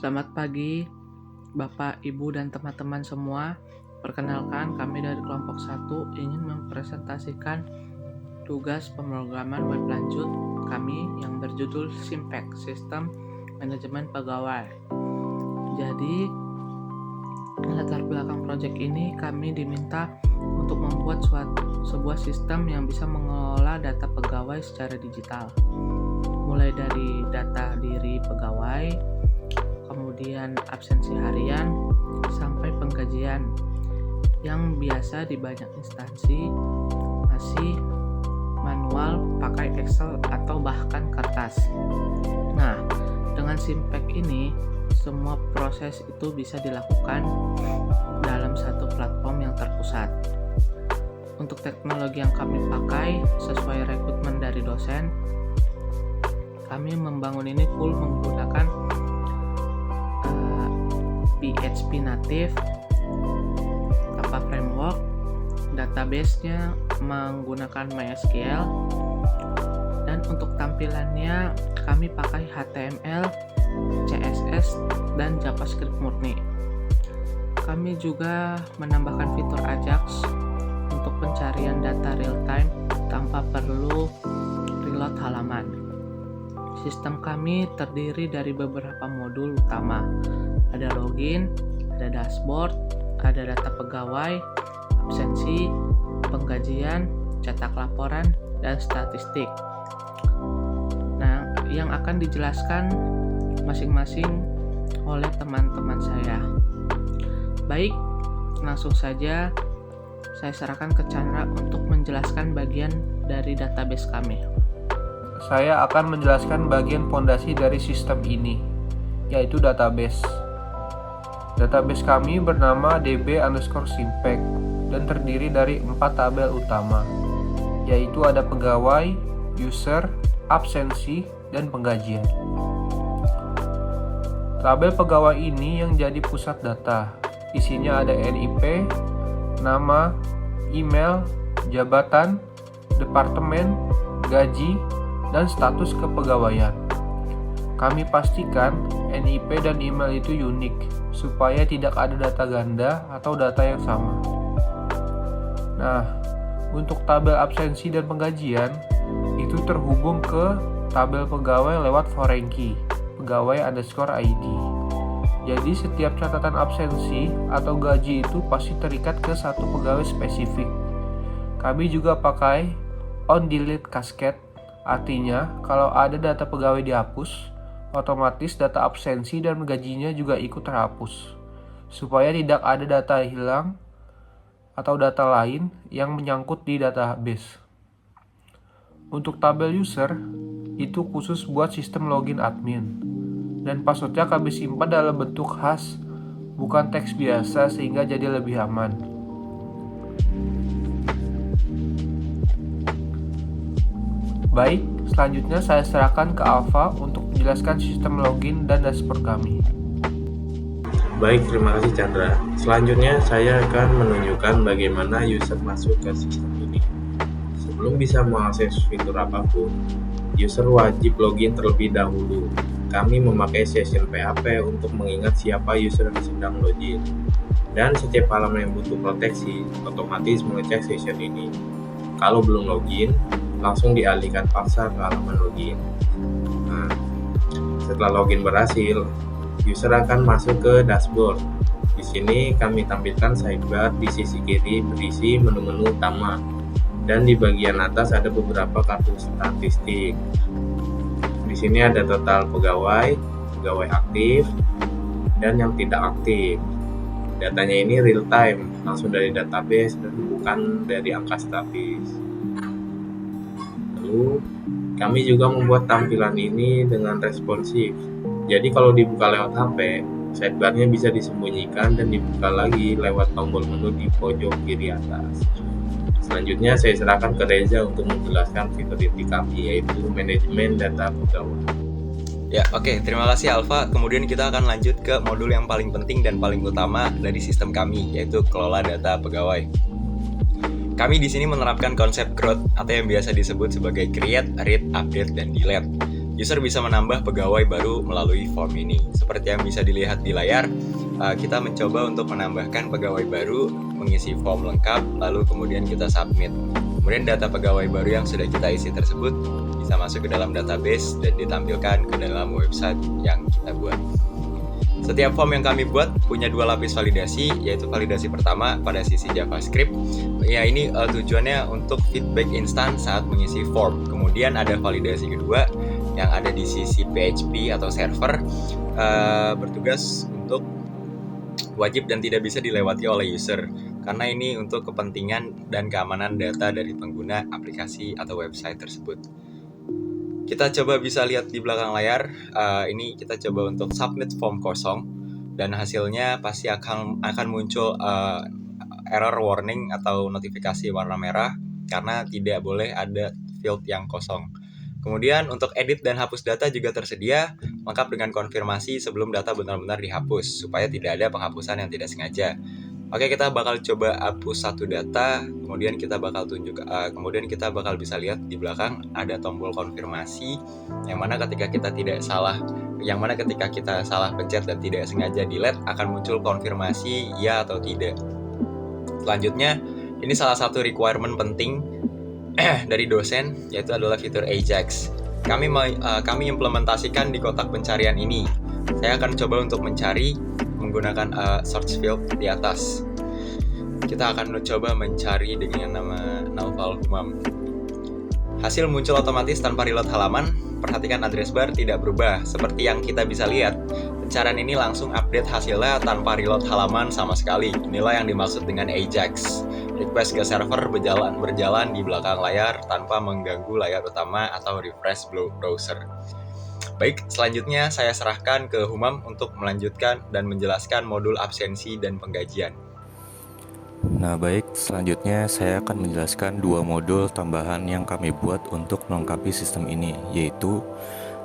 Selamat pagi, Bapak, Ibu, dan teman-teman semua. Perkenalkan, kami dari kelompok 1 ingin mempresentasikan tugas pemrograman web lanjut kami yang berjudul SIMPEK, Sistem Manajemen Pegawai. Jadi, latar belakang proyek ini kami diminta untuk membuat sebuah sistem yang bisa mengelola data pegawai secara digital. Mulai dari data diri pegawai, kemudian absensi harian, sampai penggajian yang biasa di banyak instansi masih manual pakai Excel atau bahkan kertas. Nah, dengan SIMPEK ini semua proses itu bisa dilakukan dalam satu platform yang terpusat. Untuk teknologi yang kami pakai sesuai rekrutmen dari dosen, kami membangun ini full menggunakan PHP native, Kappa framework, database-nya menggunakan MySQL, dan untuk tampilannya kami pakai HTML, CSS, dan JavaScript murni. Kami juga menambahkan fitur Ajax untuk pencarian data real-time tanpa perlu reload halaman. Sistem kami terdiri dari beberapa modul utama. Ada login, ada dashboard, ada data pegawai, absensi, penggajian, cetak laporan, dan statistik. Nah, yang akan dijelaskan masing-masing oleh teman-teman saya. Baik, langsung saja saya serahkan ke Chandra untuk menjelaskan bagian dari database kami. Saya akan menjelaskan bagian fondasi dari sistem ini, yaitu database. Database kami bernama db_simpek dan terdiri dari 4 tabel utama, yaitu ada pegawai, user, absensi, dan penggajian. Tabel pegawai ini yang jadi pusat data. Isinya ada NIP, nama, email, jabatan, departemen, gaji, dan status kepegawaian. Kami pastikan NIP dan email itu unik, supaya tidak ada data ganda atau data yang sama. Nah, untuk tabel absensi dan penggajian, itu terhubung ke tabel pegawai lewat foreign key, pegawai_ID. Jadi setiap catatan absensi atau gaji itu pasti terikat ke satu pegawai spesifik. Kami juga pakai on-delete cascade. Artinya, kalau ada data pegawai dihapus, otomatis data absensi dan gajinya juga ikut terhapus, supaya tidak ada data hilang atau data lain yang menyangkut di database. Untuk tabel user, itu khusus buat sistem login admin, dan passwordnya kami simpan dalam bentuk khas, bukan teks biasa sehingga jadi lebih aman. Baik, selanjutnya saya serahkan ke Alfa untuk menjelaskan sistem login dan dashboard kami. Baik, terima kasih Chandra. Selanjutnya saya akan menunjukkan bagaimana user masuk ke sistem ini. Sebelum bisa mengakses fitur apapun, user wajib login terlebih dahulu. Kami memakai session PHP untuk mengingat siapa user yang sedang login. Dan setiap halaman yang butuh proteksi, otomatis mengecek session ini. Kalau belum login, langsung dialihkan paksa ke halaman login. Nah, setelah login berhasil, user akan masuk ke dashboard. Di sini kami tampilkan sidebar di sisi kiri berisi menu-menu utama, dan di bagian atas ada beberapa kartu statistik. Di sini ada total pegawai, pegawai aktif, dan yang tidak aktif. Datanya ini real time, langsung dari database dan bukan dari angka statis. Lalu, kami juga membuat tampilan ini dengan responsif. Jadi kalau dibuka lewat HP, sidebar-nya bisa disembunyikan dan dibuka lagi lewat tombol menu di pojok kiri atas. Selanjutnya saya serahkan ke Reza untuk menjelaskan fitur inti kami, yaitu manajemen data pegawai. Ya, oke. Terima kasih Alfa. Kemudian kita akan lanjut ke modul yang paling penting dan paling utama dari sistem kami, yaitu kelola data pegawai. Kami di sini menerapkan konsep CRUD atau yang biasa disebut sebagai create, read, update, dan delete. user bisa menambah pegawai baru melalui form ini. Seperti yang bisa dilihat di layar, kita mencoba untuk menambahkan pegawai baru, mengisi form lengkap, lalu kemudian kita submit. Kemudian data pegawai baru yang sudah kita isi tersebut bisa masuk ke dalam database dan ditampilkan ke dalam website yang kita buat. Setiap form yang kami buat punya 2 lapis validasi, yaitu validasi pertama pada sisi JavaScript. Ya, ini tujuannya untuk feedback instan saat mengisi form. Kemudian ada validasi kedua yang ada di sisi PHP atau server, bertugas untuk wajib dan tidak bisa dilewati oleh user, karena ini untuk kepentingan dan keamanan data dari pengguna aplikasi atau website tersebut. Kita coba bisa lihat di belakang layar, ini kita coba untuk submit form kosong, dan hasilnya pasti akan muncul error warning atau notifikasi warna merah karena tidak boleh ada field yang kosong. Kemudian untuk edit dan hapus data juga tersedia, lengkap dengan konfirmasi sebelum data benar-benar dihapus, supaya tidak ada penghapusan yang tidak sengaja. Oke, kita bakal coba hapus satu data, kemudian kita bakal bisa lihat di belakang ada tombol konfirmasi, yang mana ketika kita salah pencet dan tidak sengaja delete, akan muncul konfirmasi ya atau tidak. Selanjutnya, ini salah satu requirement penting dari dosen, yaitu adalah fitur Ajax. Kami implementasikan di kotak pencarian ini. Saya akan coba untuk mencari menggunakan search field di atas. Kita akan mencoba mencari dengan nama Naufal Humam. Hasil muncul otomatis tanpa reload halaman. Perhatikan address bar tidak berubah. Seperti yang kita bisa lihat, pencarian ini langsung update hasilnya tanpa reload halaman sama sekali. Inilah yang dimaksud dengan Ajax. Request ke server berjalan di belakang layar tanpa mengganggu layar utama atau refresh browser. Baik, selanjutnya saya serahkan ke Humam untuk melanjutkan dan menjelaskan modul absensi dan penggajian. Nah baik, selanjutnya saya akan menjelaskan 2 modul tambahan yang kami buat untuk melengkapi sistem ini, yaitu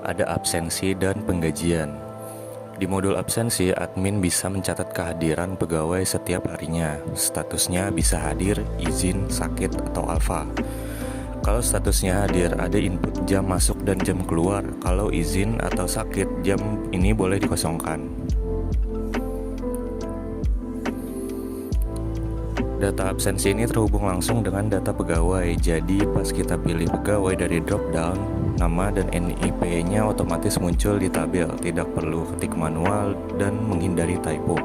ada absensi dan penggajian. Di modul absensi, admin bisa mencatat kehadiran pegawai setiap harinya. Statusnya bisa hadir, izin, sakit, atau alfa. Kalau statusnya hadir, ada input jam masuk dan jam keluar. Kalau izin atau sakit, jam ini boleh dikosongkan. Data absensi ini terhubung langsung dengan data pegawai. Jadi pas kita pilih pegawai dari drop down, nama dan NIP-nya otomatis muncul di tabel. Tidak perlu ketik manual dan menghindari typo.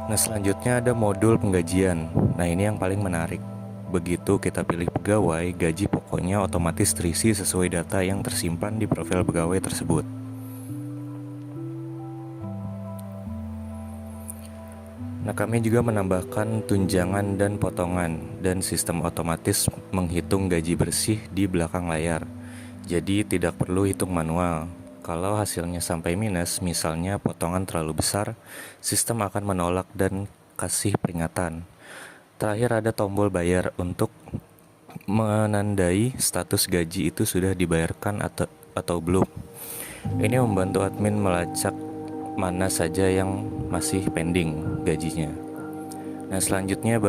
Nah selanjutnya ada modul penggajian. Nah ini yang paling menarik. Begitu kita pilih pegawai, gaji pokoknya otomatis terisi sesuai data yang tersimpan di profil pegawai tersebut. Nah, kami juga menambahkan tunjangan dan potongan, dan sistem otomatis menghitung gaji bersih di belakang layar. Jadi tidak perlu hitung manual. Kalau hasilnya sampai minus, misalnya potongan terlalu besar, sistem akan menolak dan kasih peringatan. Terakhir ada tombol bayar untuk menandai status gaji itu sudah dibayarkan atau belum. Ini membantu admin melacak mana saja yang masih pending gajinya. Nah selanjutnya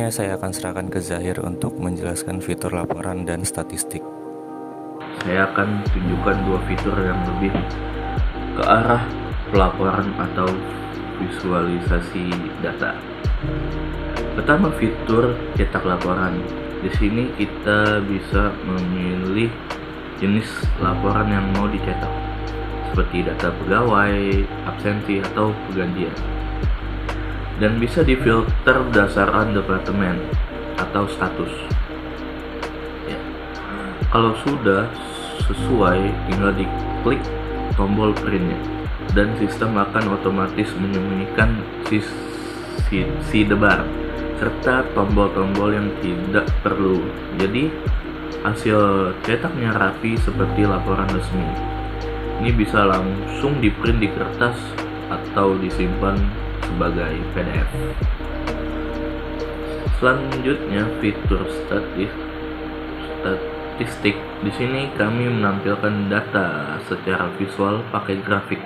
saya akan serahkan ke Zahir untuk menjelaskan fitur laporan dan statistik. Saya akan tunjukkan 2 fitur yang lebih ke arah pelaporan atau visualisasi data. Pertama, fitur cetak laporan. Di sini kita bisa memilih jenis laporan yang mau dicetak, seperti data pegawai, absensi, atau pergantian. Dan bisa difilter berdasarkan departemen atau status. Ya. Kalau sudah sesuai, tinggal diklik tombol printnya, dan sistem akan otomatis menyembunyikan sidebar serta tombol-tombol yang tidak perlu. Jadi hasil cetaknya rapi seperti laporan resmi. Ini bisa langsung diprint di kertas atau disimpan sebagai PDF. Selanjutnya fitur statistik. Di sini kami menampilkan data secara visual pakai grafik.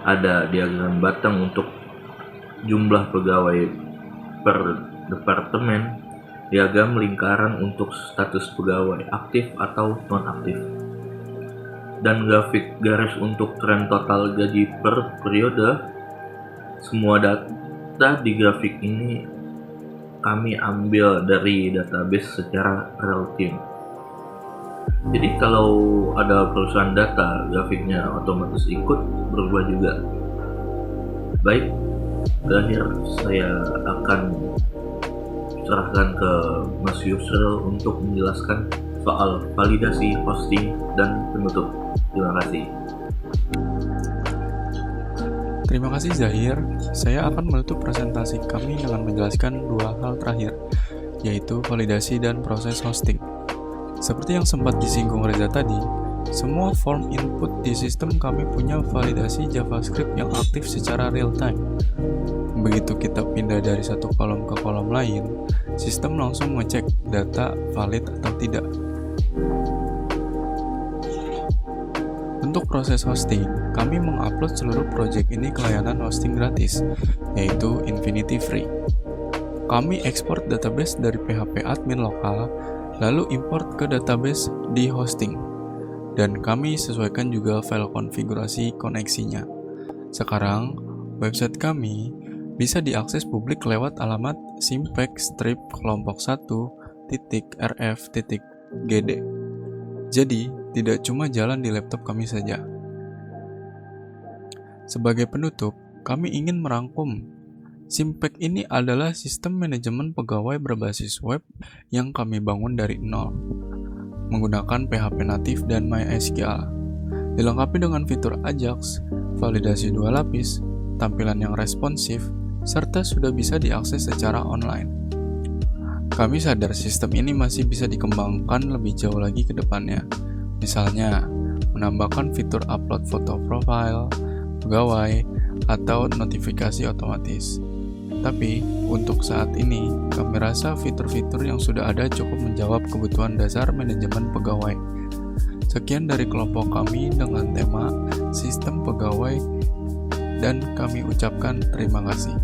Ada diagram batang untuk jumlah pegawai per departemen diagram lingkaran untuk status pegawai, aktif atau non-aktif, dan grafik garis untuk tren total gaji per periode. Semua data di grafik ini kami ambil dari database secara real time. Jadi kalau ada perusahaan data, grafiknya otomatis ikut berubah juga. Baik, terakhir saya akan serahkan ke Mas Yusril untuk menjelaskan soal validasi, hosting, dan penutup. Terima kasih. Terima kasih Zahir. Saya akan menutup presentasi kami dengan menjelaskan dua hal terakhir, yaitu validasi dan proses hosting. Seperti yang sempat disinggung Reza tadi, semua form input di sistem kami punya validasi JavaScript yang aktif secara real time. Begitu kita pindah dari satu kolom ke kolom lain, sistem langsung ngecek data valid atau tidak. Untuk proses hosting, kami mengupload seluruh project ini ke layanan hosting gratis, yaitu Infinity Free. Kami ekspor database dari PHP admin lokal, lalu import ke database di hosting, dan kami sesuaikan juga file konfigurasi koneksinya. Sekarang, website kami bisa diakses publik lewat alamat simpec-kelompok1.rf.gd. Jadi, tidak cuma jalan di laptop kami saja. Sebagai penutup, kami ingin merangkum. Simpec ini adalah sistem manajemen pegawai berbasis web yang kami bangun dari nol, menggunakan PHP natif dan MySQL. Dilengkapi dengan fitur Ajax, validasi 2 lapis, tampilan yang responsif, serta sudah bisa diakses secara online. Kami sadar sistem ini masih bisa dikembangkan lebih jauh lagi ke depannya. Misalnya, menambahkan fitur upload foto profile, pegawai, atau notifikasi otomatis. Tapi, untuk saat ini, kami rasa fitur-fitur yang sudah ada cukup menjawab kebutuhan dasar manajemen pegawai. Sekian dari kelompok kami dengan tema Sistem Pegawai, dan kami ucapkan terima kasih.